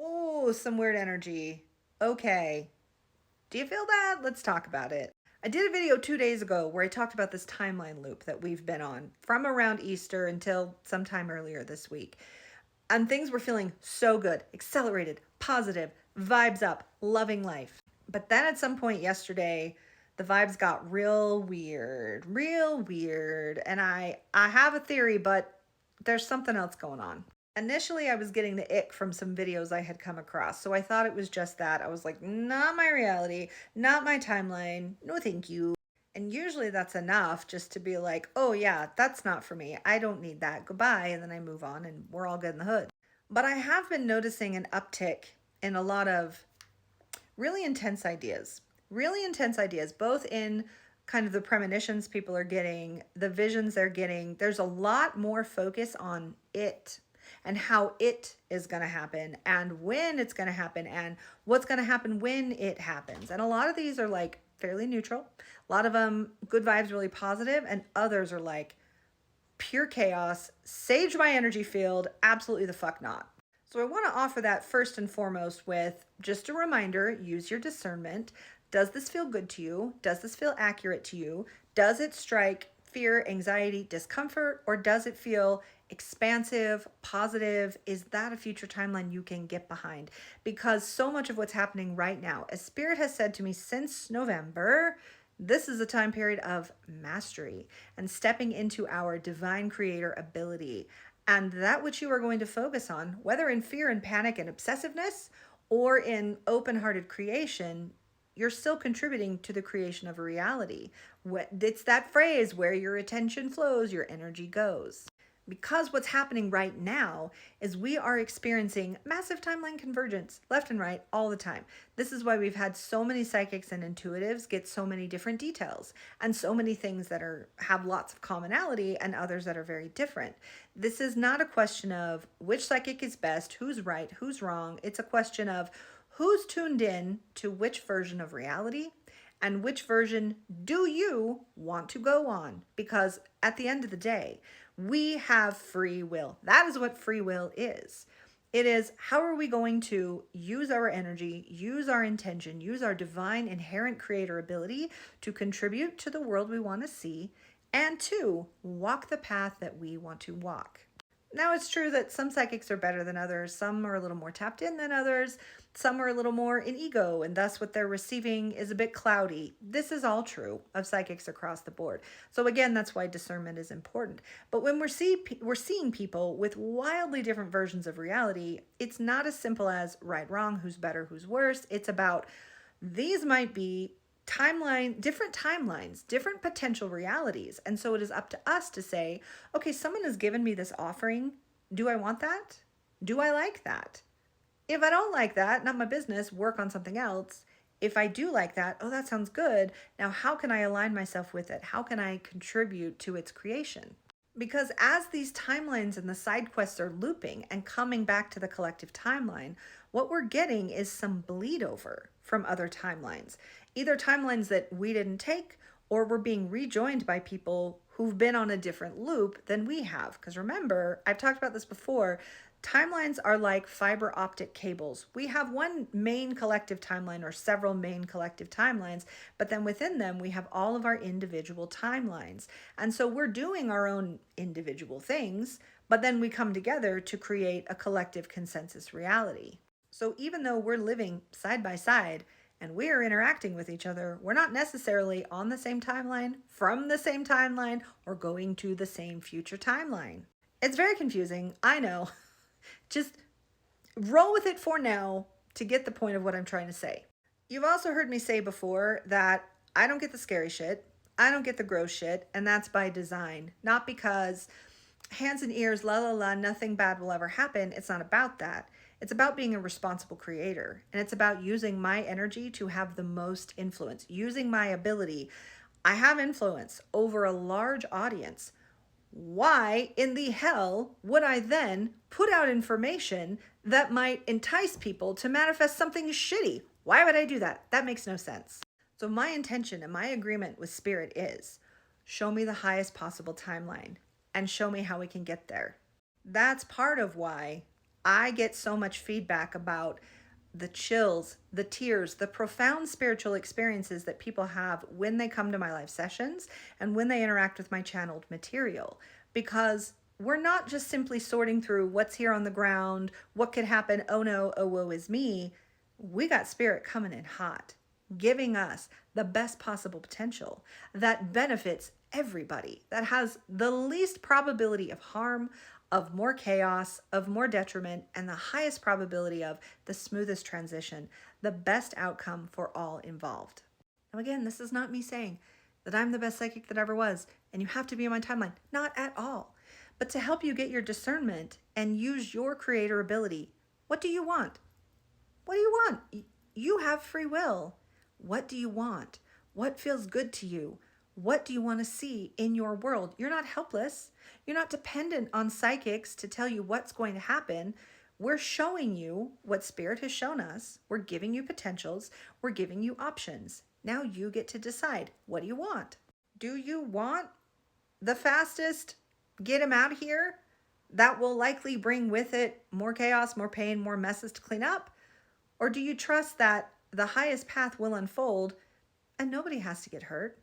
Oh, some weird energy. Okay. Do you feel that? Let's talk about it. I did a video 2 days ago where I talked about this timeline loop that we've been on from around Easter until sometime earlier this week. And things were feeling so good, accelerated, positive, vibes up, loving life. But then at some point yesterday, the vibes got real weird, real weird. And I have a theory, but there's something else going on. Initially, I was getting the ick from some videos I had come across, so I thought it was just that. I was like, not my reality, not my timeline, no thank you. And usually that's enough just to be like, oh yeah, that's not for me. I don't need that. Goodbye. And then I move on and we're all good in the hood. But I have been noticing an uptick in a lot of really intense ideas, both in kind of the premonitions people are getting, the visions they're getting. There's a lot more focus on it and how it is going to happen and when it's going to happen and what's going to happen when it happens. And a lot of these are like fairly neutral. A lot of them, good vibes, really positive, and others are like pure chaos, sage my energy field, absolutely the fuck not. So I want to offer that first and foremost with just a reminder, use your discernment. Does this feel good to you? Does this feel accurate to you? Does it strike fear, anxiety, discomfort, or does it feel expansive, positive? Is that a future timeline you can get behind? Because so much of what's happening right now, as Spirit has said to me since November, this is a time period of mastery and stepping into our divine creator ability. And that which you are going to focus on, whether in fear and panic and obsessiveness or in open-hearted creation, you're still contributing to the creation of a reality. It's that phrase, where your attention flows, your energy goes. Because what's happening right now is we are experiencing massive timeline convergence left and right all the time. This is why we've had so many psychics and intuitives get so many different details and so many things that have lots of commonality and others that are very different. This is not a question of which psychic is best, who's right, who's wrong. It's a question of who's tuned in to which version of reality and which version do you want to go on? Because at the end of the day, we have free will. That is what free will is. It is, how are we going to use our energy, use our intention, use our divine inherent creator ability to contribute to the world we want to see and to walk the path that we want to walk. Now, it's true that some psychics are better than others. Some are a little more tapped in than others. Some are a little more in ego, and thus what they're receiving is a bit cloudy. This is all true of psychics across the board. So again, that's why discernment is important. But when we're seeing people with wildly different versions of reality, it's not as simple as right, wrong, who's better, who's worse. It's about these might be different timelines, different potential realities. And so it is up to us to say, okay, someone has given me this offering. Do I want that? Do I like that? If I don't like that, not my business, work on something else. If I do like that, oh, that sounds good. Now, how can I align myself with it? How can I contribute to its creation? Because as these timelines and the side quests are looping and coming back to the collective timeline, what we're getting is some bleed over from other timelines, either timelines that we didn't take, or we're being rejoined by people who've been on a different loop than we have. Because remember, I've talked about this before, timelines are like fiber optic cables. We have one main collective timeline or several main collective timelines, but then within them we have all of our individual timelines. And so we're doing our own individual things, but then we come together to create a collective consensus reality. So even though we're living side by side and we are interacting with each other, we're not necessarily on the same timeline, from the same timeline, or going to the same future timeline. It's very confusing, I know. Just roll with it for now to get the point of what I'm trying to say. You've also heard me say before that I don't get the scary shit, I don't get the gross shit, and that's by design. Not because hands and ears, la la la, nothing bad will ever happen. It's not about that. It's about being a responsible creator, and it's about using my energy to have the most influence, using my ability. I have influence over a large audience. Why in the hell would I then put out information that might entice people to manifest something shitty? Why would I do that? That makes no sense. So my intention and my agreement with Spirit is, show me the highest possible timeline and show me how we can get there. That's part of why I get so much feedback about the chills, the tears, the profound spiritual experiences that people have when they come to my live sessions and when they interact with my channeled material. Because we're not just simply sorting through what's here on the ground, what could happen, oh no, oh woe is me. We got spirit coming in hot, giving us the best possible potential that benefits everybody, that has the least probability of harm, of more chaos, of more detriment, and the highest probability of the smoothest transition, the best outcome for all involved. Now, again, this is not me saying that I'm the best psychic that ever was, and you have to be on my timeline. Not at all. But to help you get your discernment and use your creator ability, what do you want? What do you want? You have free will. What do you want? What feels good to you? What do you want to see in your world? You're not helpless. You're not dependent on psychics to tell you what's going to happen. We're showing you what spirit has shown us. We're giving you potentials. We're giving you options. Now you get to decide, what do you want? Do you want the fastest get him out here? That will likely bring with it more chaos, more pain, more messes to clean up. Or do you trust that the highest path will unfold and nobody has to get hurt?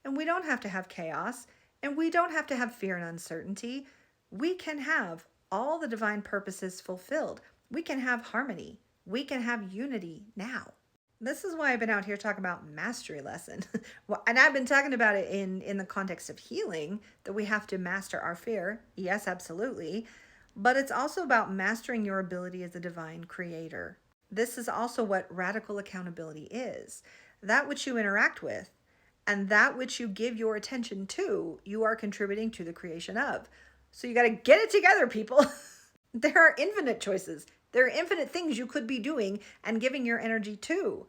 And we don't have to have chaos, and we don't have to have fear and uncertainty. We can have all the divine purposes fulfilled. We can have harmony. We can have unity now. This is why I've been out here talking about mastery lesson. Well, and I've been talking about it in the context of healing, that we have to master our fear. Yes, absolutely. But it's also about mastering your ability as a divine creator. This is also what radical accountability is. That which you interact with and that which you give your attention to, you are contributing to the creation of. So you got to get it together, people. There are infinite choices. There are infinite things you could be doing and giving your energy to.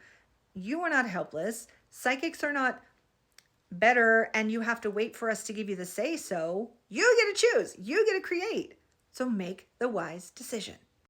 You are not helpless. Psychics are not better and you have to wait for us to give you the say so. You get to choose. You get to create. So make the wise decision.